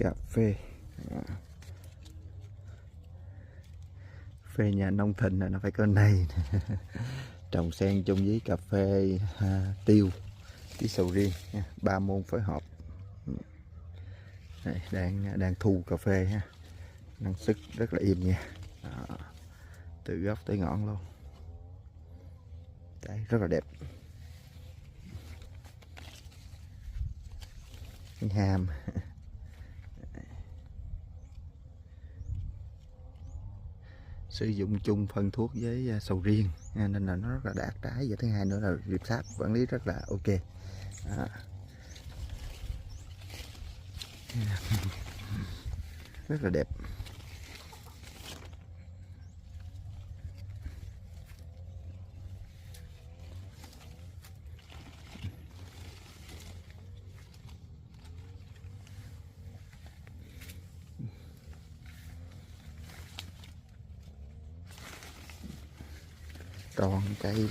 cà phê. Phê nhà nông Thịnh là nó phải có này. Trồng sen chung với cà phê tiêu với sầu riêng nha. 3 môn phối hợp. Đây, đang thu cà phê ha. Năng suất rất là im nha. Đó, từ gốc tới ngọn luôn. Đấy, rất là đẹp. Hàm. Sử dụng chung phân thuốc với sầu riêng nên là nó rất là đạt trái, và thứ hai nữa là Rệp Sáp quản lý rất là ok. Đó. Rất là đẹp. Tròn cây